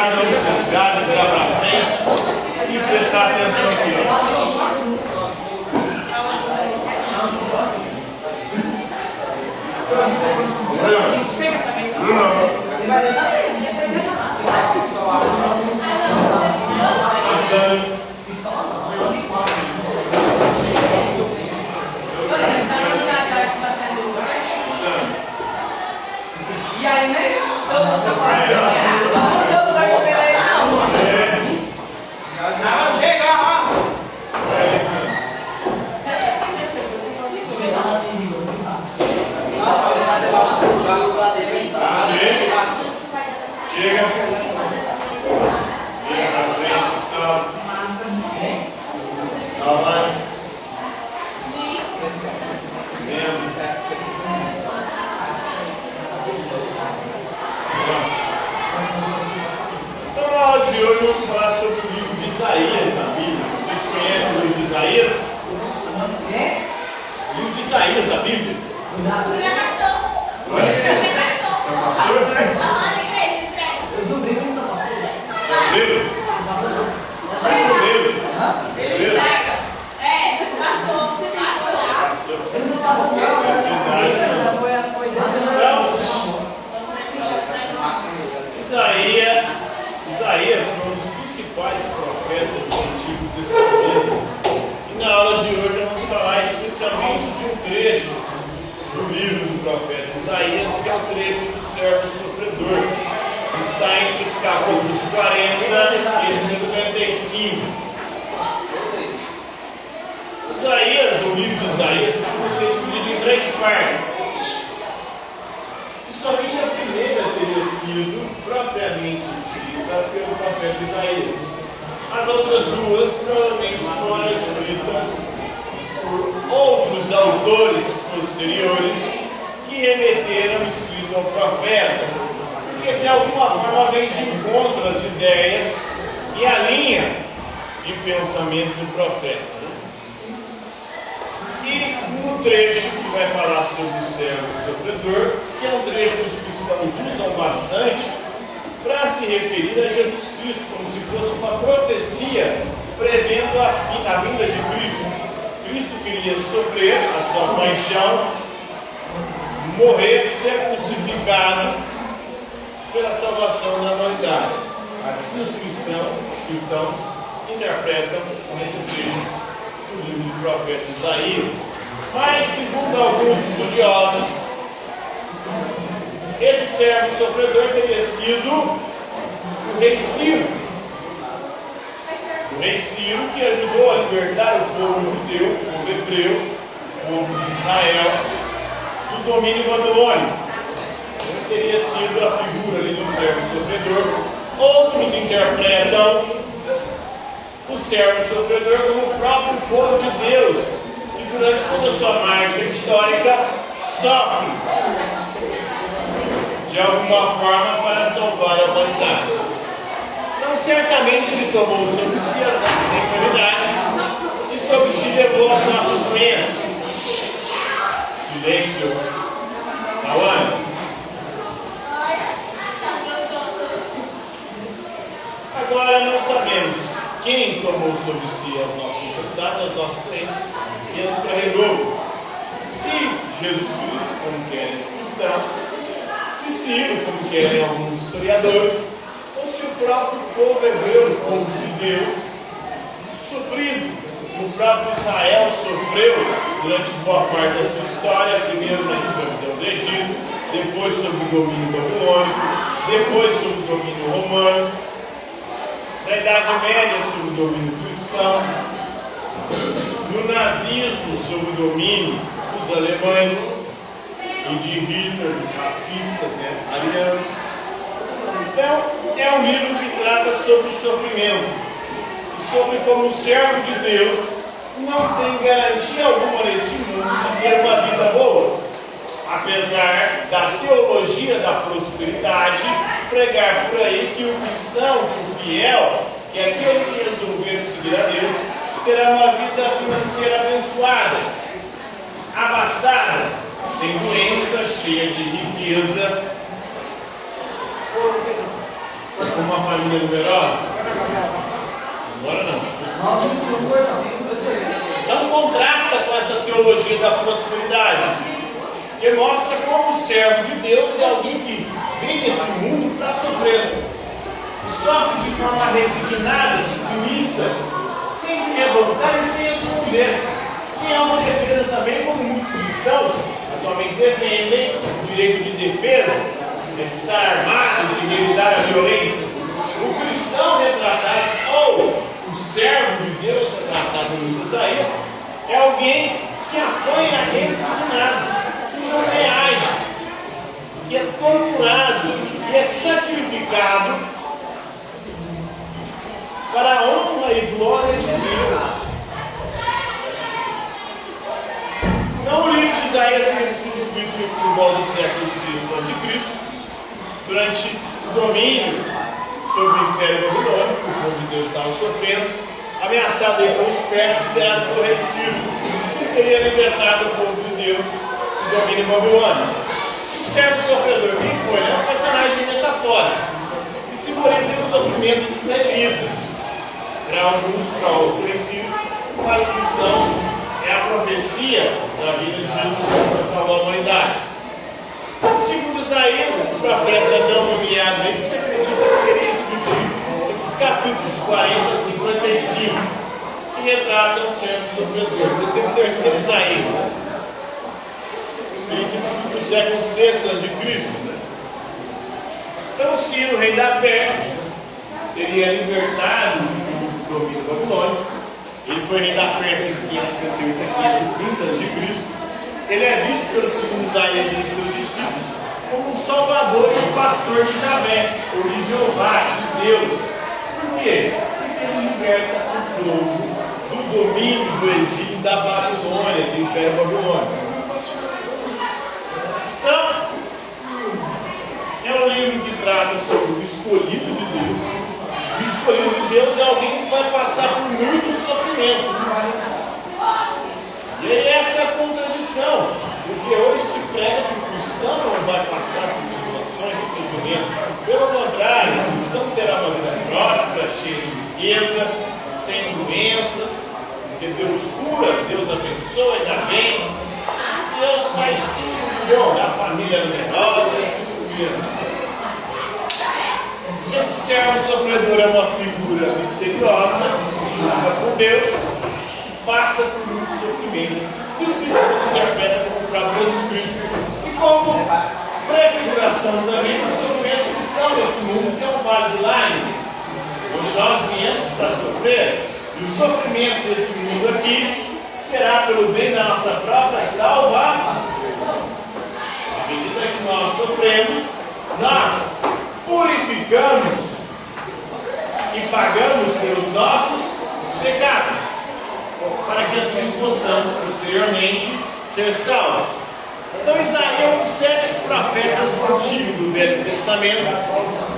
cada um dos seus lugares, virar para frente e prestar atenção aqui. E aí, né? Chega. Vem pra frente, Gustavo. Dá mais. Então, na aula de hoje, vamos falar sobre o livro de Isaías na Bíblia. Vocês conhecem o livro de Isaías? O livro de Isaías da Bíblia? Isaías foi um dos principais profetas do Antigo Testamento. E na aula de hoje vamos falar especialmente de um trecho do livro do profeta Isaías, que é o trecho do servo sofredor. Está entre os capítulos 40 e 55. Isaías, o livro de Isaías, costuma ser dividido em 3 partes. E somente a primeira teria sido propriamente escrita pelo profeta Isaías. As outras 2 provavelmente foram escritas por outros autores posteriores que remeteram o escrito ao profeta, porque de alguma forma vem de encontro às ideias e à linha de pensamento do profeta. E no trecho que vai falar sobre o servo sofredor, que é um trecho que os cristãos usam bastante para se referir a Jesus Cristo, como se fosse uma profecia prevendo a vinda de Cristo. Cristo queria sofrer a sua paixão, morrer, ser crucificado pela salvação da humanidade. Assim os cristãos interpretam nesse trecho do livro do profeta Isaías. Mas, segundo alguns estudiosos, esse servo sofredor teria sido o rei Ciro. O rei Ciro, que ajudou a libertar o povo judeu, o povo hebreu, o povo de Israel, do domínio babilônico. Ele teria sido a figura ali do servo sofredor. Outros interpretam o servo sofredor como o próprio povo de Deus, que durante toda a sua marcha histórica sofre de alguma forma para salvar a humanidade. Então, certamente ele tomou sobre si as nossas enfermidades e sobre si levou as nossas doenças. Silêncio. Aonde? Agora não sabemos quem tomou sobre si as nossas enfermidades, as nossas doenças e as carregou. Se Jesus Cristo, como querem os cristãos, se Ciro, como querem alguns historiadores, ou se o próprio povo hebreu, o povo de Deus, sofrido. O próprio Israel sofreu durante boa parte da sua história, primeiro na escravidão do Egito, depois sob o domínio babilônico, depois sob o domínio romano, na Idade Média sob o domínio cristão, no nazismo sob o domínio dos alemães e de Hitler, dos racistas, arianos. Então, é um livro que trata sobre o sofrimento e sobre como o servo de Deus não tem garantia alguma nesse mundo de ter uma vida boa, apesar da teologia da prosperidade pregar por aí que o cristão, o fiel, que é aquele que resolver seguir a Deus, terá uma vida financeira abençoada, abastada, sem doença, cheia de riqueza. com uma família numerosa? Agora não. Não contrasta com essa teologia da prosperidade, que mostra como o servo de Deus é alguém que vem nesse mundo para sofrer, e sofre de forma resignada, submissa, sem se revoltar e sem esconder, sem autodefesa também, como muitos cristãos atualmente defendem o direito de defesa, de estar armado, de revidar a violência. O cristão retratado, ou o servo de Deus retratado em Isaías, é alguém que apanha resignado, que não reage, que é torturado, que é sacrificado para a honra e glória de Deus. Então, o livro de Isaías teve sido escrito por volta do século VI a.C., durante o domínio sobre o Império Babilônico, o povo de Deus estava sofrendo, ameaçado aí pelos persas, liderado por rei Ciro. Ciro teria libertado o povo de Deus do domínio babilônico. O servo sofredor, quem foi? É um personagem metafórico, que simboliza o sofrimento dos israelitas. Para alguns, para outros, rei Ciro, para os cristãos, é a profecia da vida de Jesus para salvar a humanidade. Segundo Isaías, o profeta não nomeado, ele se acredita que teria escrito esses capítulos de 40 a 55, que retratam o servo sofredor. Tem o terceiro Isaías, os princípios do século VI a.C. Então, Ciro, rei da Pérsia, teria libertado o domínio babilônico. Ele foi rei da Pérsia entre 558 a 530 a.C. Ele é visto pelo segundo Isaías e seus discípulos como um salvador e um pastor de Javé, ou de Jeová, de Deus. Por quê? Porque ele liberta o povo do domínio, do exílio da Babilônia, do Império Babilônico. Então, é um livro que trata sobre o escolhido de Deus. O escolhido de Deus é alguém que vai passar por muito sofrimento. E aí essa é a contradição, porque hoje se prega que o cristão não vai passar por tribulações e sofrimento. Pelo contrário, o cristão terá uma vida próspera, cheia de riqueza, sem doenças, porque Deus cura, Deus abençoa e dá bens. Deus faz tudo bom, dá família numerosa, esse servo sofredor é uma figura misteriosa, ensinada por Deus, passa por muito sofrimento, e os cristãos interpretam como o próprio Jesus Cristo, e como prefiguração também do sofrimento cristão nesse mundo, que é um vale de lágrimas, onde nós viemos para sofrer, e o sofrimento desse mundo aqui será pelo bem da nossa própria salvação. À medida que nós sofremos, nós purificamos e pagamos pelos nossos pecados, para que assim possamos posteriormente ser salvos. Então Isaías é um dos 7 profetas do Antigo, do Velho Testamento.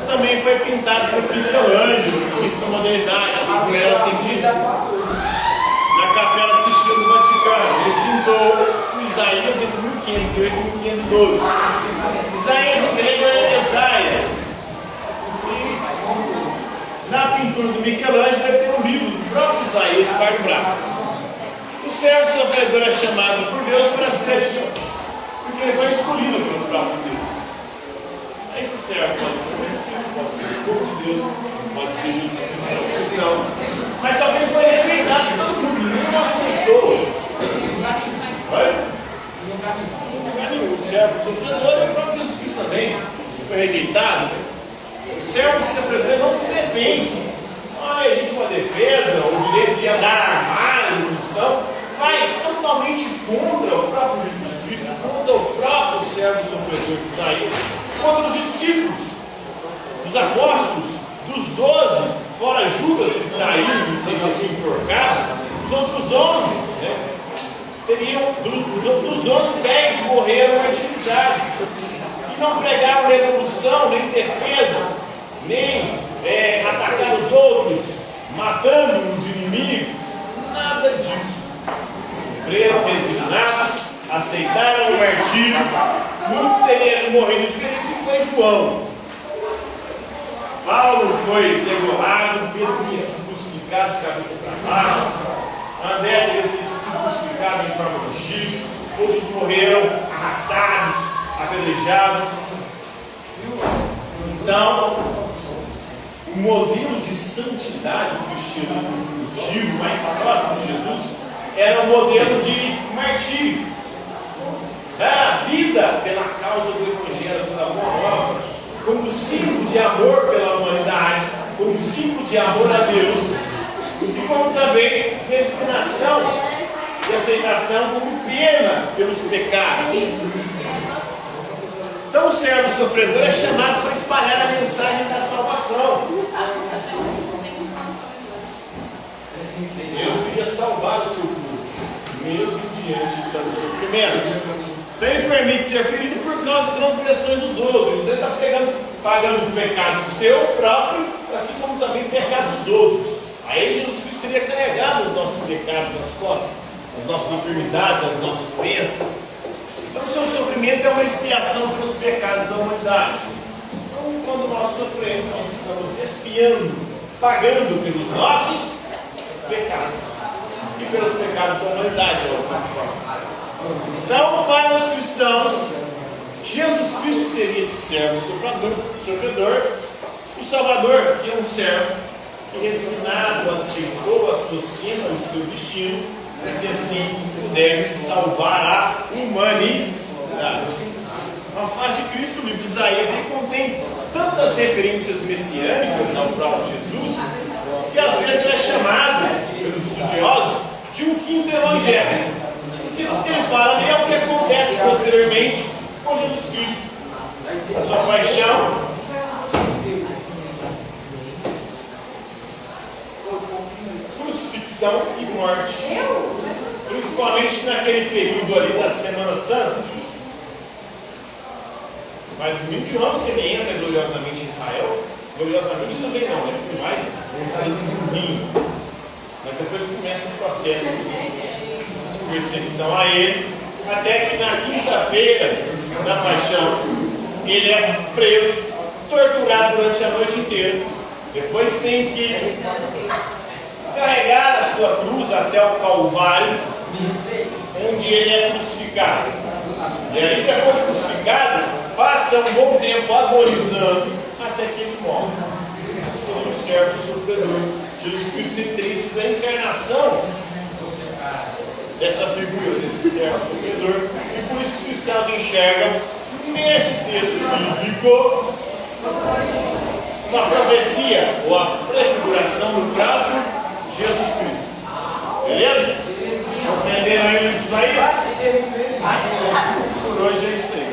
Também foi pintado por Michelangelo, no início da modernidade, quando era cientista, na Capela Sistina do Vaticano. Ele pintou o Isaías entre 1508 e 1512. Isaías em grego é Esaias. E na pintura do Michelangelo deve ter um livro do próprio Isaías de par de braço. O servo sofredor é chamado por Deus para ser, porque ele foi escolhido pelo próprio Deus. Esse servo pode ser conhecido, pode ser o povo de Deus, pode ser Jesus Cristo para os cristãos, mas só que ele foi rejeitado, todo mundo, ninguém o aceitou. O servo sofredor é o próprio Jesus Cristo também, que foi rejeitado. O servo sofredor não se defende. Olha, a gente uma defesa, o direito de andar armado no cristão, vai totalmente contra o próprio Jesus Cristo, contra o próprio servo sofredor de Isaías, contra os discípulos, dos apóstolos, dos 12, fora Judas que traiu e teria se enforcado, os outros 11, dos 11, 10 morreram martirizados, e não pregaram revolução, nem defesa, nem atacar os outros, matando os inimigos, nada disso. Sofreram, resignados, aceitaram o martírio. Muito teria morrido de velhice foi João. Paulo foi degolado, Pedro tinha sido crucificado de cabeça para baixo, André teria sido crucificado em forma de giz, outros morreram arrastados, apedrejados. Então, o modelo de santidade do cristianismo primitivo, mais próximo de Jesus, era o modelo de martírio. Dar a vida pela causa do Evangelho, pela boa nova, como símbolo de amor pela humanidade, como símbolo de amor a Deus, e como também resignação e aceitação como pena pelos pecados. Então o servo sofredor é chamado para espalhar a mensagem da salvação. Deus queria salvar o seu povo, mesmo diante de tanto sofrimento. Então ele permite ser ferido por causa de transgressões dos outros. Então ele está pagando o pecado seu próprio, assim como também o pecado dos outros. Aí Jesus Cristo teria carregado os nossos pecados nas costas, as nossas enfermidades, as nossas doenças. Então o seu sofrimento é uma expiação pelos pecados da humanidade. Então quando nós sofremos, nós estamos expiando, pagando pelos nossos pecados e pelos pecados da humanidade, de alguma forma. Então, para os cristãos, Jesus Cristo seria esse servo sofredor, o Salvador, que é um servo que resignado aceitou a sua sina, o seu destino, para que assim pudesse salvar a humanidade. A face de Cristo, o livro de Isaías, ele contém tantas referências messiânicas ao próprio Jesus, que às vezes ele é chamado pelos estudiosos de um quinto evangelho. O que ele fala ali é o que acontece posteriormente com Jesus Cristo, a sua paixão, crucifixão e morte, principalmente naquele período ali da Semana Santa. Mas no domingo de Ramos que ele entra gloriosamente em Israel, gloriosamente também não, né? Ele vai de domingo, mas depois começa o processo perseguição a ele, até que na quinta-feira da paixão ele é preso, torturado durante a noite inteira. Depois tem que carregar a sua cruz até o Calvário, onde ele é crucificado. E aí, depois de crucificado, passa um bom tempo agonizando até que ele morre. Seria um servo sofredor. Jesus Cristo teria sido a encarnação dessa figura, desse servo sofredor, e por isso os cristãos enxergam neste texto bíblico uma profecia ou a prefiguração do próprio Jesus Cristo. Beleza? Entenderam aí o livro de Isaías? Por hoje é isso aí.